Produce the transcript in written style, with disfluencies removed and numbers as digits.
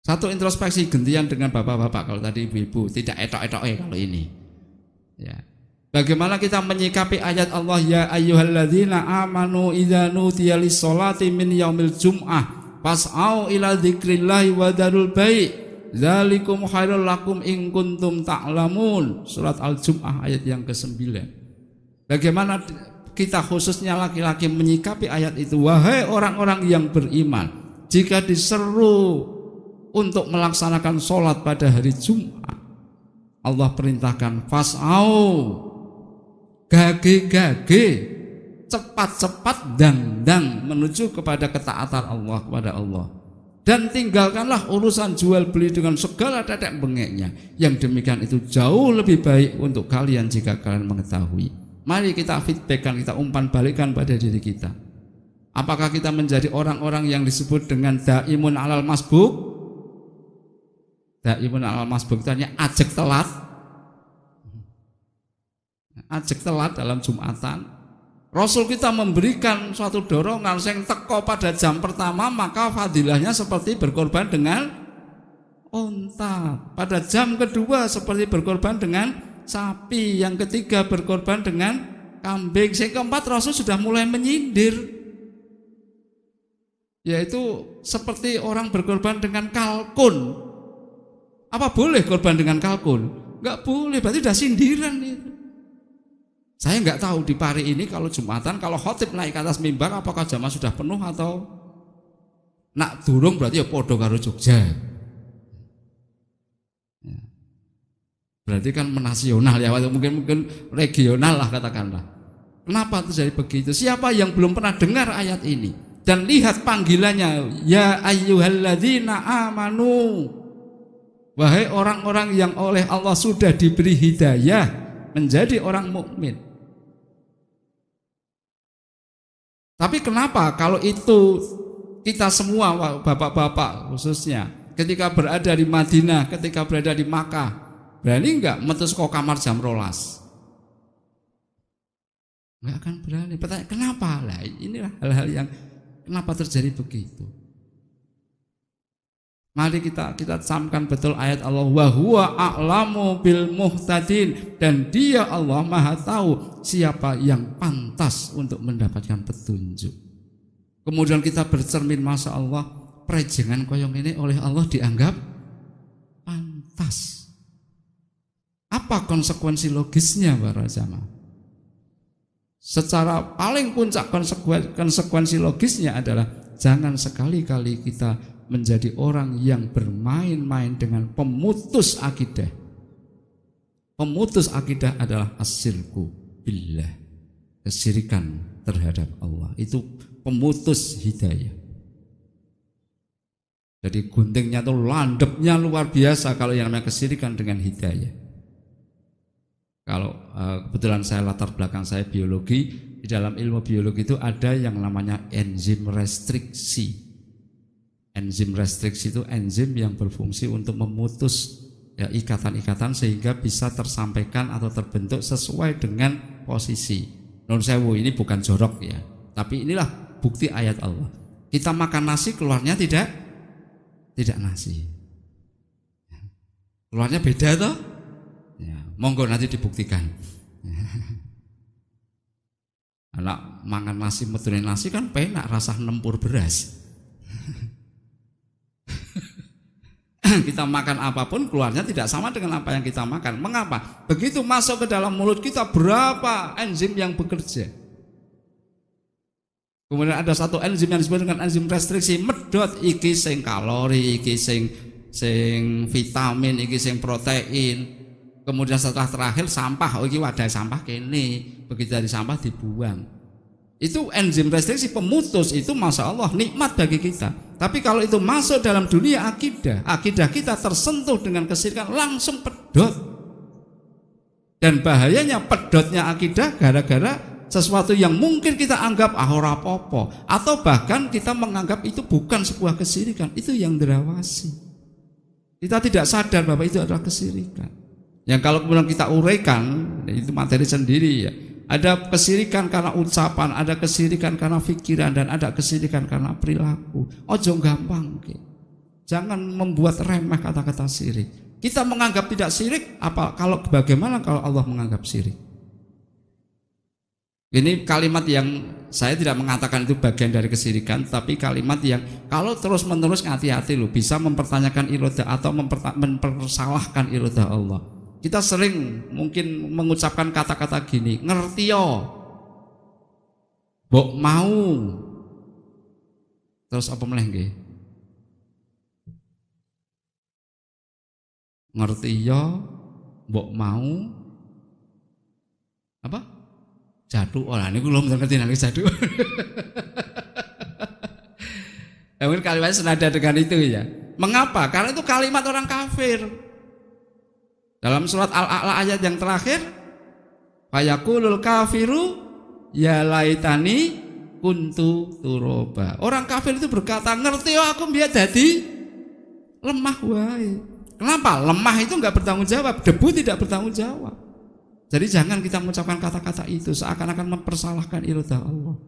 Satu introspeksi gantian dengan bapak-bapak, kalau tadi ibu-ibu tidak etok-etok kalau ini. Ya. Bagaimana kita menyikapi ayat Allah ya ayyuhalladzina amanu idza nudiya lis-sholati min yaumil jum'ah fas'au ila dzikrillahi wa dzarul bai' dzalikum khairul lakum in kuntum ta'lamun. Surat Al-Jum'ah ayat yang ke-9. Bagaimana kita khususnya laki-laki menyikapi ayat itu? Wahai orang-orang yang beriman, jika diseru untuk melaksanakan sholat pada hari Jumat, Allah perintahkan fas'au, gage-gage, cepat-cepat dandang menuju kepada ketaatan Allah kepada Allah. Dan tinggalkanlah urusan jual beli dengan segala tetek bengeknya. Yang demikian itu jauh lebih baik untuk kalian jika kalian mengetahui. Mari kita feedbackkan, kita umpan balikan pada diri kita. Apakah kita menjadi orang-orang yang disebut dengan daimun alal masbuk? Daimun alal masbuk itu hanya ajek telat. Ajek telat dalam Jumatan. Rasul kita memberikan suatu dorongan sing teko pada jam pertama, maka fadilahnya seperti berkorban dengan unta. Pada jam kedua seperti berkorban dengan sapi, yang ketiga berkorban dengan kambing. Yang keempat Rasul sudah mulai menyindir, yaitu seperti orang berkorban dengan kalkun. Apa boleh korban dengan kalkun? Enggak boleh, berarti sudah sindiran itu. Saya enggak tahu di Pari ini kalau Jumatan, kalau khotib naik ke atas mimbar, apakah jamaah sudah penuh atau nak durung, berarti ya podo karo Jogja. Ya. Berarti kan menasional ya, mungkin regional lah katakanlah. Kenapa terjadi begitu? Siapa yang belum pernah dengar ayat ini dan lihat panggilannya, ya ayyuhalladzina amanu, wahai orang-orang yang oleh Allah sudah diberi hidayah menjadi orang mukmin. Tapi kenapa kalau itu kita semua bapak-bapak khususnya ketika berada di Madinah, ketika berada di Makkah, berani enggak metus kok kamar jam 12? Enggak akan berani. Pertanyaan kenapa? Lah inilah hal-hal yang kenapa terjadi begitu. Mari kita camkan betul ayat Allah, wa huwa a'lamu bil muhtadin, dan dia Allah Maha tahu siapa yang pantas untuk mendapatkan petunjuk. Kemudian kita bercermin, masya Allah, prejengan koyong ini oleh Allah dianggap pantas. Apa konsekuensi logisnya para jamaah? Secara paling puncak konsekuensi logisnya adalah jangan sekali-kali kita menjadi orang yang bermain-main dengan pemutus akidah. Pemutus akidah adalah asyirku billah, kesyirikan terhadap Allah. Itu pemutus hidayah. Jadi guntingnya tuh landepnya luar biasa kalau yang namanya kesyirikan dengan hidayah. Kalau kebetulan saya latar belakang saya biologi, di dalam ilmu biologi itu ada yang namanya enzim restriksi. Enzim restriksi itu enzim yang berfungsi untuk memutus ya, ikatan-ikatan sehingga bisa tersampaikan atau terbentuk sesuai dengan posisi. Non sewu, ini bukan jorok ya, tapi inilah bukti ayat Allah. Kita makan nasi keluarnya tidak nasi, keluarnya beda toh. Ya, monggo nanti dibuktikan. Anak mangan nasi metunin nasi kan penak rasa nempur beras. Kita makan apapun keluarnya tidak sama dengan apa yang kita makan. Mengapa? Begitu masuk ke dalam mulut kita berapa enzim yang bekerja. Kemudian ada satu enzim yang disebut dengan enzim restriksi, medot iki sing kalori, iki sing vitamin, iki sing protein. Kemudian setelah terakhir sampah, oh iki wadah sampah kene. Begitu dari sampah dibuang. Itu enzim restriksi pemutus, itu masya Allah nikmat bagi kita. Tapi kalau itu masuk dalam dunia akidah kita tersentuh dengan kesyirikan, langsung pedot. Dan bahayanya pedotnya akidah gara-gara sesuatu yang mungkin kita anggap ora apa-apa, atau bahkan kita menganggap itu bukan sebuah kesyirikan, itu yang derawasi. Kita tidak sadar bahwa itu adalah kesyirikan. Yang kalau kemudian kita uraikan, itu materi sendiri ya. Ada kesyirikan karena ucapan, ada kesyirikan karena pikiran, dan ada kesyirikan karena perilaku. Ojo gampang. Jangan membuat remeh kata-kata syirik. Kita menganggap tidak syirik, bagaimana kalau Allah menganggap syirik? Ini kalimat yang saya tidak mengatakan itu bagian dari kesyirikan, tapi kalimat yang kalau terus-menerus hati-hati loh, bisa mempertanyakan iradah atau mempersalahkan iradah Allah. Kita sering mungkin mengucapkan kata-kata gini, ngerti yo, mbok mau, terus apa meneh nggih? Ngerti yo, mbok mau, apa? Jadu, ini gue belum ngerti nanti jadu. Mungkin kalimatnya senada dengan itu ya. Mengapa? Karena itu kalimat orang kafir. Dalam surat Al-A'la ayat yang terakhir, fayaqulul kafiru ya laitani kuntu turoba. Orang kafir itu berkata, ngerti yo aku biar jadi lemah wae. Kenapa? Lemah itu enggak bertanggung jawab, debu tidak bertanggung jawab. Jadi jangan kita mengucapkan kata-kata itu seakan-akan mempersalahkan iradah Allah.